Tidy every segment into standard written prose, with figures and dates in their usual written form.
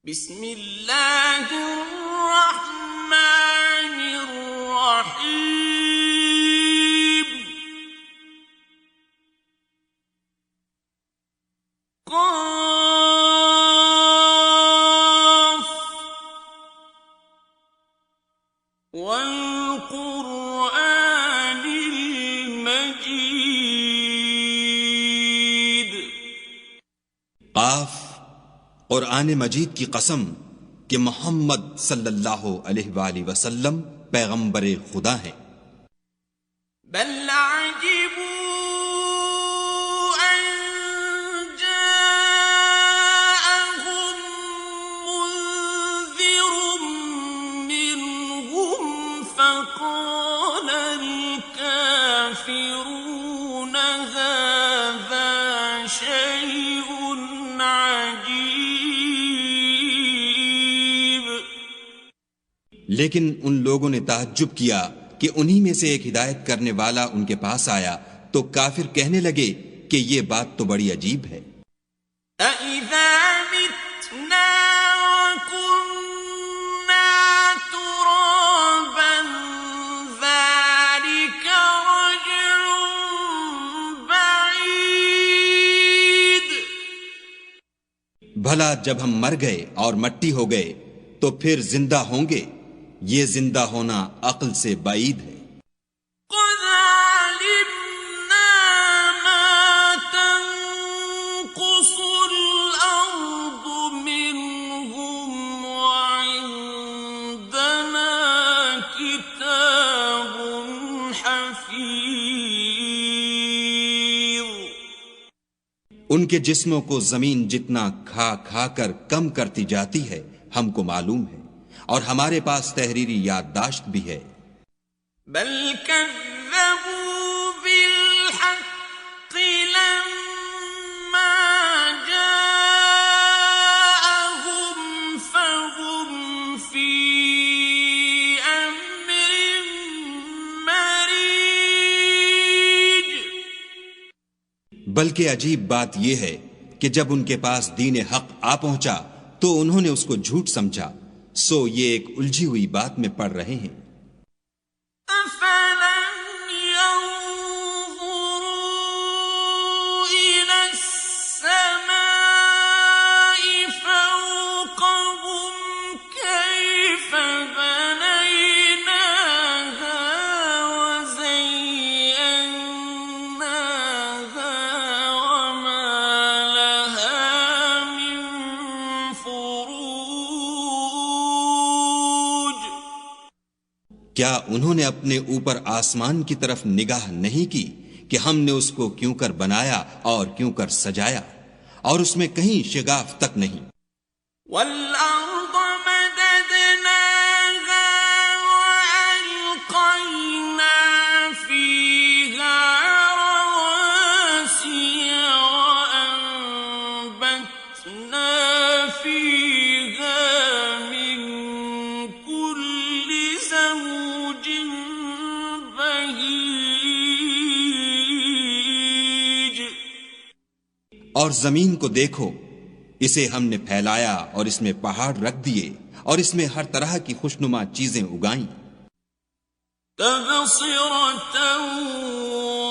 بسم اللہ الرحمن الرحیم قاف والقرآن المجید قاف قرآن مجید کی قسم کہ محمد صلی اللہ علیہ وآلہ وسلم پیغمبر خدا ہیں۔ بل عجبوا ان جاءهم منذر منهم فقال الكافرون هذا شيء عجيب۔ لیکن ان لوگوں نے تعجب کیا کہ انہی میں سے ایک ہدایت کرنے والا ان کے پاس آیا تو کافر کہنے لگے کہ یہ بات تو بڑی عجیب ہے۔ أَإِذَا مِتْنَا وَكُنَّا تُرَابًا ذَلِكَ رَجْعٌ بَعِيدٌ۔ بھلا جب ہم مر گئے اور مٹی ہو گئے تو پھر زندہ ہوں گے؟ یہ زندہ ہونا عقل سے بعید ہے۔ قَدْ عَلِمْنَا مَا تَنقُصُ الْأَرْضُ مِنْهُمْ وَعِندَنَا كِتَابٌ حَفِيظٌ۔ ان کے جسموں کو زمین جتنا کھا کھا کر کم کرتی جاتی ہے ہم کو معلوم ہے، اور ہمارے پاس تحریری یادداشت بھی ہے۔ بل كذبوا بالحق لما جاءهم فهم في أمر مريج۔ بلکہ عجیب بات یہ ہے کہ جب ان کے پاس دین حق آ پہنچا تو انہوں نے اس کو جھوٹ سمجھا، سو یہ ایک الجھی ہوئی بات میں پڑ رہے ہیں۔ أفلم ينظروا إلى السماء فوقهم كيف بنيناها وزيناها وما لها من فروج۔ کیا انہوں نے اپنے اوپر آسمان کی طرف نگاہ نہیں کی کہ ہم نے اس کو کیوں کر بنایا اور کیوں کر سجایا، اور اس میں کہیں شگاف تک نہیں۔ وَالْأَرْضَ مَدَدْنَاهَا وَأَلْقَيْنَا فِيهَا رَوَاسِيَ وَأَنبَتْنَا فِيهَا مِن كُلِّ زَوْجٍ بَهِيجٍ۔ اور زمین کو دیکھو، اسے ہم نے پھیلایا اور اس میں پہاڑ رکھ دیے اور اس میں ہر طرح کی خوشنما چیزیں اگائیں۔ تَبْصِرَةً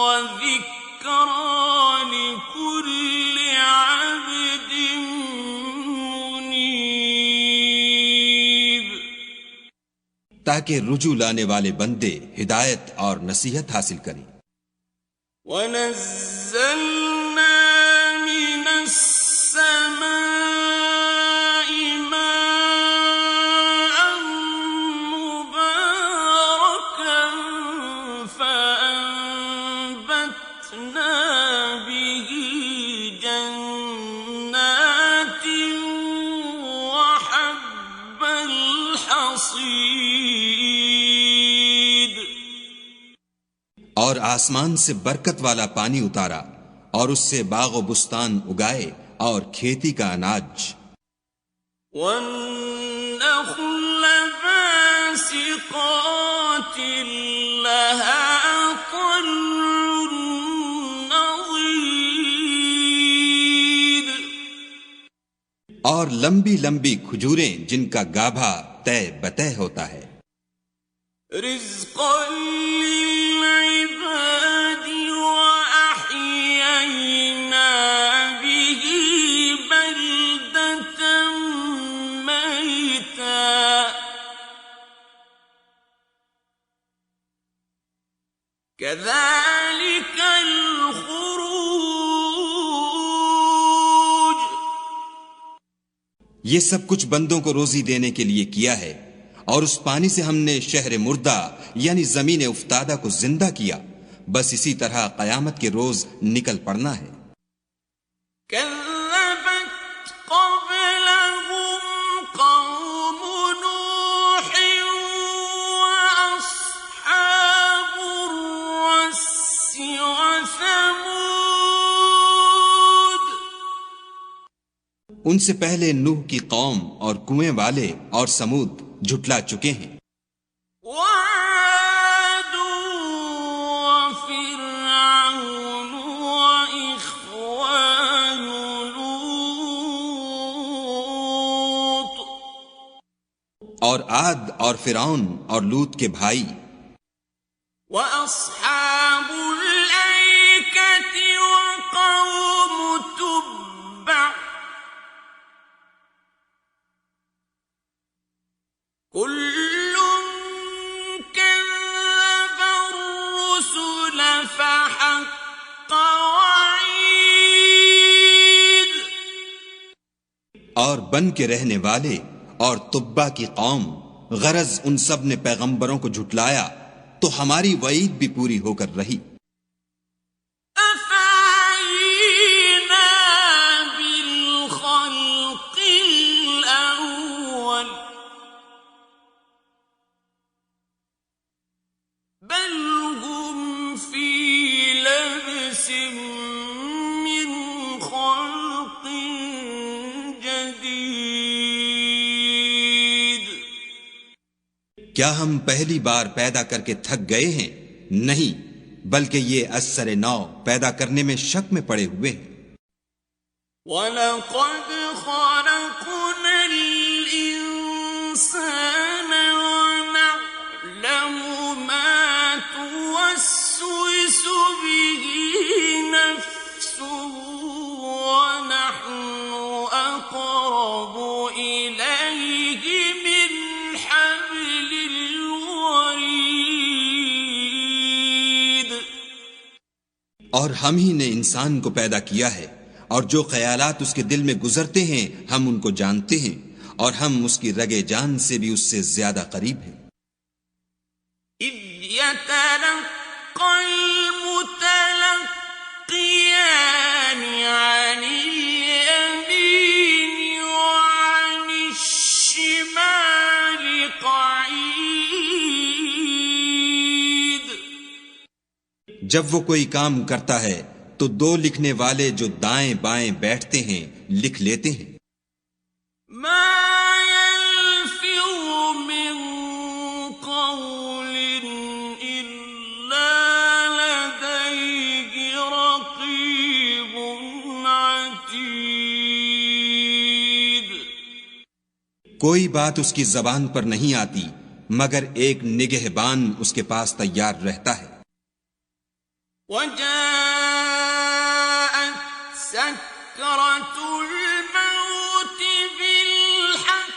وَذِكْرَىٰ لِكُلِّ عَبْدٍ مُنِيبٍ۔ تاکہ رجوع لانے والے بندے ہدایت اور نصیحت حاصل کریں۔ وَنَزَّلْنَا مِنَ السَّمَاءِ مَاءً مُبَارَكًا فَأَنبَتْنَا بِهِ جَنَّاتٍ وَحَبَّ الْحَصِيدِ۔ اور آسمان سے برکت والا پانی اتارا اور اس سے باغ و بستان اگائے اور کھیتی کا اناج۔ وَالنَّخْلَ بَاسِقَاتٍ لَهَا طَلْعٌ نَضِيدٌ۔ اور لمبی لمبی کھجوریں جن کا گابھا طے بطے ہوتا ہے. رزقا للعباد وأحيينا به بلدة ميتا كذلك الخروج. یہ سب کچھ بندوں کو روزی دینے کے لیے کیا ہے، اور اس پانی سے ہم نے شہر مردہ یعنی زمین افتادہ کو زندہ کیا. بس اسی طرح قیامت کے روز نکل پڑنا ہے. كذبت قبلهم قوم نوح وأصحاب الرس وثمود. ان سے پہلے نوح کی قوم اور کنویں والے اور سمود جھٹلا چکے ہیں. وعاد وفرعون وإخوان لوط. اور عاد اور فرعون اور لوط کے بھائی. وأصحاب الأيكة وقوم تبع كل كذب الرسل فحق وعيد. اور بن کے رہنے والے اور طبا کی قوم، غرض ان سب نے پیغمبروں کو جھٹلایا تو ہماری وعید بھی پوری ہو کر رہی. أفعينا بالخلق الأول بل هم في لبس من خلق جديد. کیا ہم پہلی بار پیدا کر کے تھک گئے ہیں؟ نہیں، بلکہ یہ اثر نو پیدا کرنے میں شک میں پڑے ہوئے ہیں. وَلَقَدْ خَلَقْنَا الْإِنسَانَ وَنَعْلَمُ مَا تُوَسْوِسُ بِهِ نَفْسُهُ وَنَحْنُ أَقْرَبُ إِلَيْهِ مِنْ حَبْلِ الْوَرِيدِ. اور ہم ہی نے انسان کو پیدا کیا ہے، اور جو خیالات اس کے دل میں گزرتے ہیں ہم ان کو جانتے ہیں، اور ہم اس کی رگے جان سے بھی اس سے زیادہ قریب ہیں. إِذْ يَتَلَقَّى الْمُتَلَقِّيَانِ عَنِ الْيَمِينِ وَعَنِ الشِّمَالِ قَعِيدٌ. جب وہ کوئی کام کرتا ہے تو دو لکھنے والے جو دائیں بائیں بیٹھتے ہیں لکھ لیتے ہیں. مَا يَلْفِظُ مِن قَوْلٍ إِلَّا لَدَيْهِ رَقِيبٌ عَتِيدٌ. کوئی بات اس کی زبان پر نہیں آتی مگر ایک نگہبان اس کے پاس تیار رہتا ہے. وَجَاءَتْ سَكْرَةُ الْمَوْتِ بِالْحَقِّ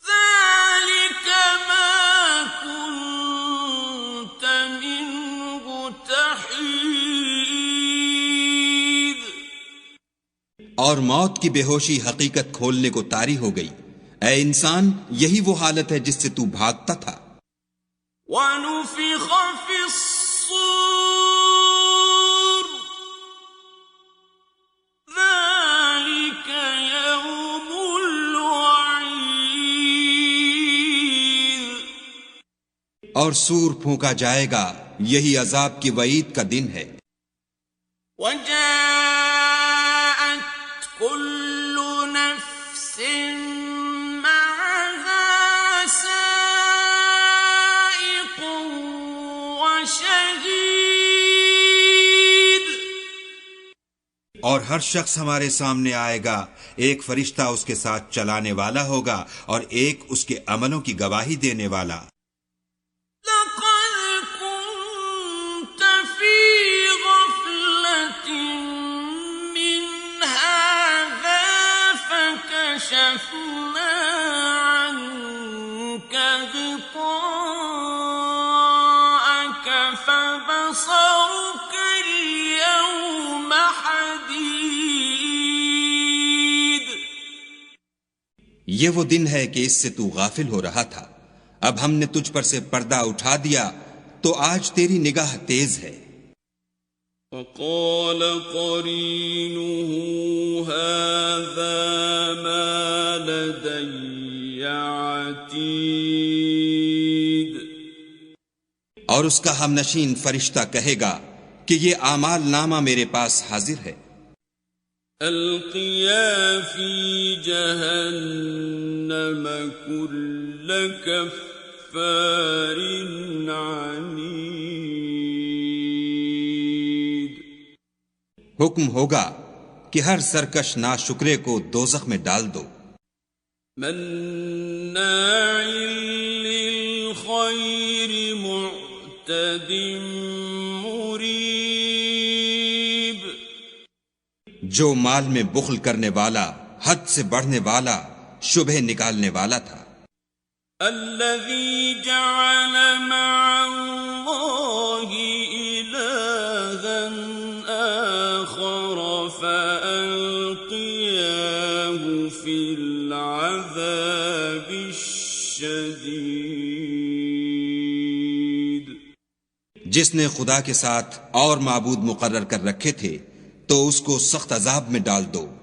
ذَلِكَ مَا كُنتَ مِنْهُ تَحِيدُ. اور موت کی بے ہوشی حقیقت کھولنے کو طاری ہو گئی. اے انسان، یہی وہ حالت ہے جس سے تو بھاگتا تھا. وَنُفِخَ فِي الصُّورِ ذَلِكَ يَوْمُ الْوَعِيدِ. اور سور پھونکا جائے گا، یہی عذاب کی وعید کا دن ہے. وَجَاءَتْ كُلُّ نَفْسٍ مَعَهَا سَائِقٌ وَشَهِيدٌ. ہر شخص ہمارے سامنے آئے گا، ایک فرشتہ اس کے ساتھ چلانے والا ہوگا اور ایک اس کے عملوں کی گواہی دینے والا۔ لقد كنت في غفلة من هذا فكشفنا عنك غطاءك فبصرك اليوم حديد۔ یہ وہ دن ہے کہ اس سے تو غافل ہو رہا تھا، اب ہم نے تجھ پر سے پردہ اٹھا دیا تو آج تیری نگاہ تیز ہے۔ وقال قرينه هذا ما لدي عتيد۔ اور اس کا ہم نشین فرشتہ کہے گا کہ یہ اعمال نامہ میرے پاس حاضر ہے۔ القيا في جهنم كل كفار عنيد۔ حکم ہوگا کہ ہر سرکش ناشکرے کو دوزخ میں ڈال دو۔ مناع للخير معتد مريب۔ جو مال میں بخل کرنے والا، حد سے بڑھنے والا، شبہ نکالنے والا تھا۔ الذي جعل مع الله إلها آخر فألقياه في العذاب الشديد۔ جس نے خدا کے ساتھ اور معبود مقرر کر رکھے تھے تو اس کو سخت عذاب میں ڈال دو۔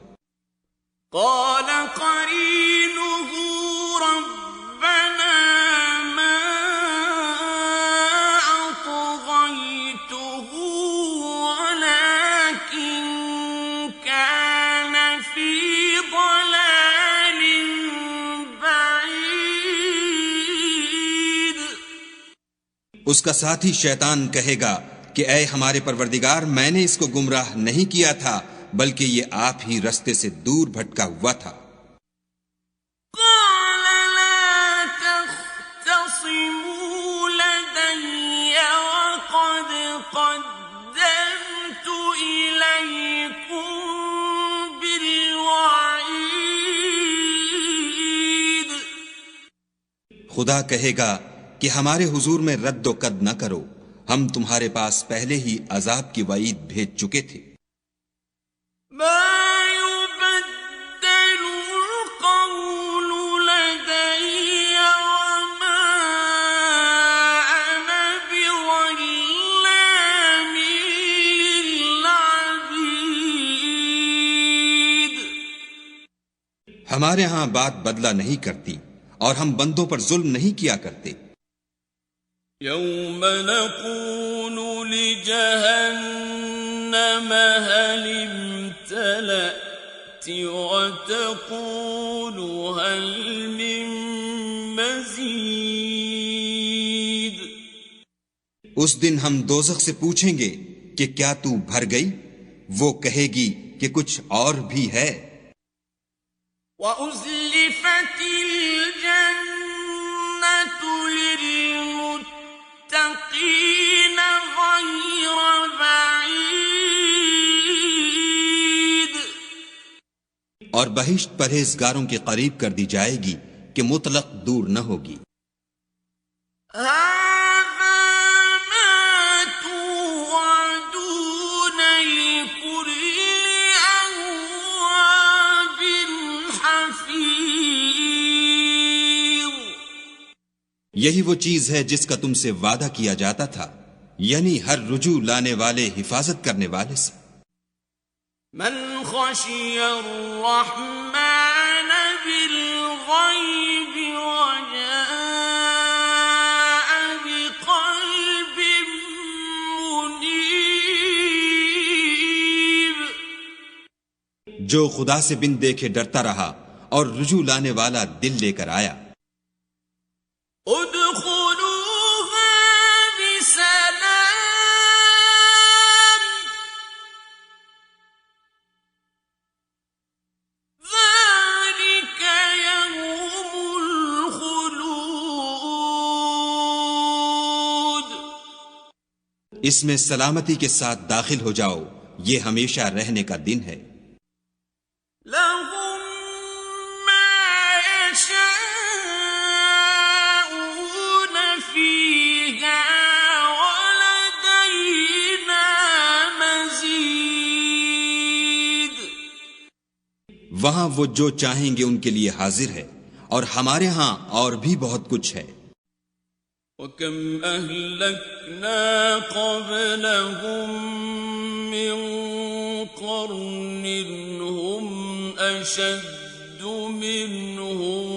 قال قرينه ربنا ما أطغيته ولكن كان في ضلال بعيد۔ اس کا ساتھی شیطان کہے گا کہ اے ہمارے پروردگار، میں نے اس کو گمراہ نہیں کیا تھا بلکہ یہ آپ ہی رستے سے دور بھٹکا ہوا تھا۔ قال لا تختصموا لدي وقد قدمت إليكم بالوعيد۔ خدا کہے گا کہ ہمارے حضور میں رد و قد نہ کرو، ہم تمہارے پاس پہلے ہی عذاب کی وعید بھیج چکے تھے۔ ما يبدل القول لدي وما أنا بظلام للعبيد۔ ہمارے ہاں بات بدلہ نہیں کرتی اور ہم بندوں پر ظلم نہیں کیا کرتے۔ يوم نقول لجهنم هل امتلأت وتقول هل من مزيد۔ اس دن ہم دوزخ سے پوچھیں گے کہ کیا تو بھر گئی؟ وہ کہے گی کہ کچھ اور بھی ہے۔ وَأُزْلِفَتِ الْجَنَّةُ لِلْمُتَّقِينَ غَيْرَ بَعِيدٍ۔ اور بہشت پرہیزگاروں کے قریب کر دی جائے گی کہ مطلق دور نہ ہوگی۔ یہی وہ چیز ہے جس کا تم سے وعدہ کیا جاتا تھا، یعنی ہر رجوع لانے والے، حفاظت کرنے والے سے۔ من خشی الرحمن بالغیب وجاء بقلب منیب۔ جو خدا سے بن دیکھے ڈرتا رہا اور رجوع لانے والا دل لے کر آیا۔ ادخلوها بسلام اس میں سلامتی کے ساتھ داخل ہو جاؤ، یہ ہمیشہ رہنے کا دن ہے۔ لهم ما يشاءون فيها ولدينا مزيد۔ وہاں وہ جو چاہیں گے ان کے لیے حاضر ہے، اور ہمارے ہاں اور بھی بہت کچھ ہے۔ وَكَمْ أَهْلَكْنَا قَبْلَهُمْ مِنْ قَرْنٍ هُمْ أَشَدُّ مِنْهُمْ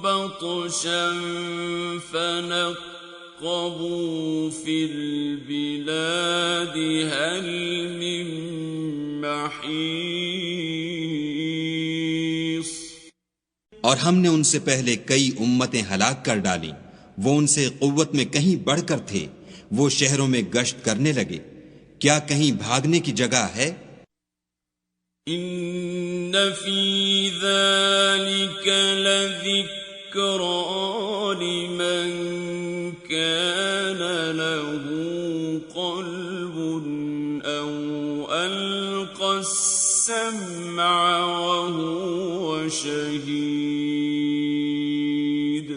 بَطْشًا فَنَقَّبُوا فِي الْبِلَادِ هَلْ مِنْ مَحِيصٍ۔ اور ہم نے ان سے پہلے کئی امتیں ہلاک کر ڈالیں، وہ ان سے قوت میں کہیں بڑھ کر تھے، وہ شہروں میں گشت کرنے لگے، کیا کہیں بھاگنے کی جگہ ہے؟ ان فی ذلک لذکرى لمن کان له قلب او القى السمع وهو شہید۔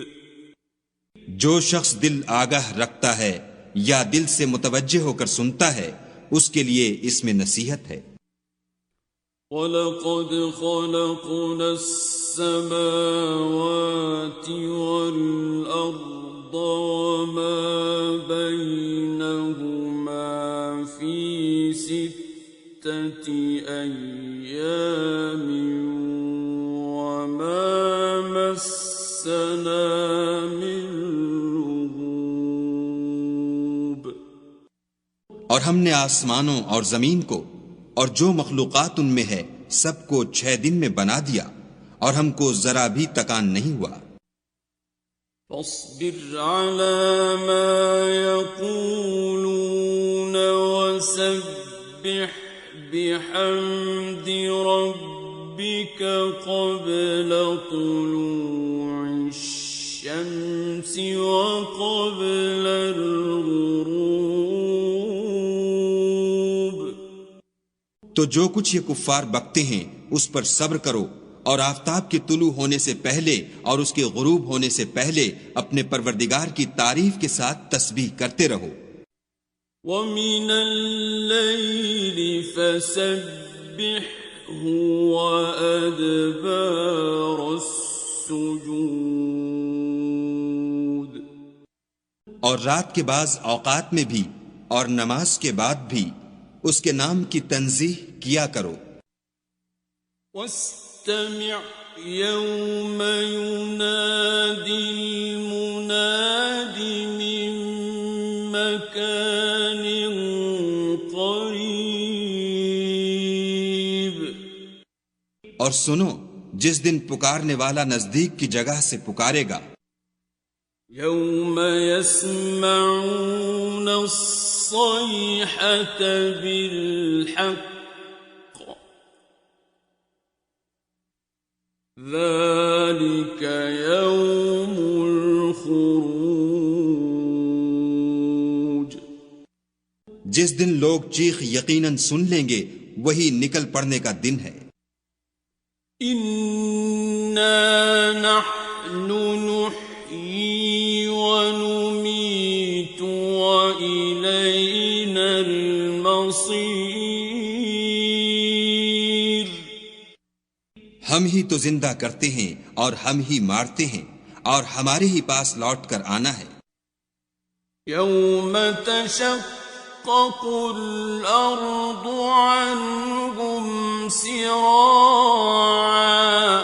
جو شخص دل آگاہ رکھتا ہے یا دل سے متوجہ ہو کر سنتا ہے، اس کے لیے اس میں نصیحت ہے۔ وَلَقَدْ خَلَقْنَا السَّمَاوَاتِ وَالْأَرْضَ وَمَا بَيْنَهُمَا فِي سِتَّةِ أَيَّامٍ وَمَا مَسَّنَا مِن لُغُوبٍ۔ اور ہم نے آسمانوں اور زمین کو اور جو مخلوقات ان میں ہے سب کو 6 دن میں بنا دیا، اور ہم کو ذرا بھی تکان نہیں ہوا۔ فاصبر على ما يقولون وسبح بحمد ربك قبل طلوع الشمس وقبل الغروب۔ تو جو کچھ یہ کفار بکتے ہیں اس پر صبر کرو، اور آفتاب کے طلوع ہونے سے پہلے اور اس کے غروب ہونے سے پہلے اپنے پروردگار کی تعریف کے ساتھ تسبیح کرتے رہو۔ وَمِنَ اللَّيْلِ فَسَبِّحْهُ وَأَدْبَارَ السُّجُودِ۔ اور رات کے بعض اوقات میں بھی اور نماز کے بعد بھی اس کے نام کی تنزیح کیا کرو۔ وَاسْتَمِعْ يَوْمَ يُنَادِ الْمُنَادِ مِن مَّكَانٍ قَرِيبٍ۔ اور سنو جس دن پکارنے والا نزدیک کی جگہ سے پکارے گا۔ يَوْمَ يَسْمَعُونَ الصَّيْحَةَ بِالْحَقِّ ذَلِكَ يَوْمُ الْخُرُوجِ۔ جس دن لوگ چیخ یقیناً سن لیں گے وہی نکل پڑنے کا دن ہے۔ إِنَّا نَحْنُ نُحْيِي وَنُمِيتُ وَإِلَيْنَا الْمَصِيرُ۔ ہم ہی تو زندہ کرتے ہیں اور ہم ہی مارتے ہیں، اور ہمارے ہی پاس لوٹ کر آنا ہے۔ يَوْمَ تَشَقَّقُ الْأَرْضُ عَنْهُمْ سِرَاعًا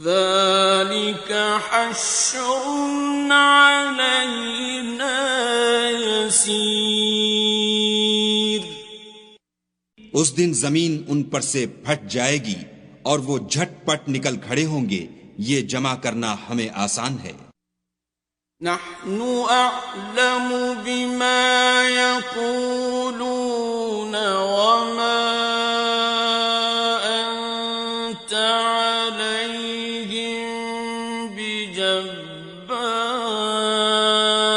ذَلِكَ حَشْرٌ عَلَيْنَا يَسِيرٌ۔ اس دن زمین ان پر سے پھٹ جائے گی اور وہ جھٹ پٹ نکل کھڑے ہوں گے، یہ جمع کرنا ہمیں آسان ہے۔ نحن أعلم بما يقولون وما أنت عليهم بجبار۔ الجبار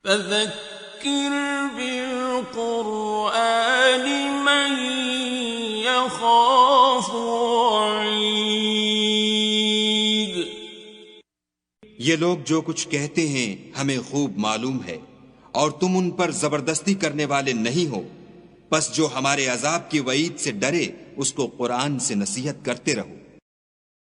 فذكر بالقرآن من يخاف وعيد. یہ لوگ جو کچھ کہتے ہیں ہمیں خوب معلوم ہے، اور تم ان پر زبردستی کرنے والے نہیں ہو، پس جو ہمارے عذاب کی وعید سے ڈرے اس کو قرآن سے نصیحت کرتے رہو.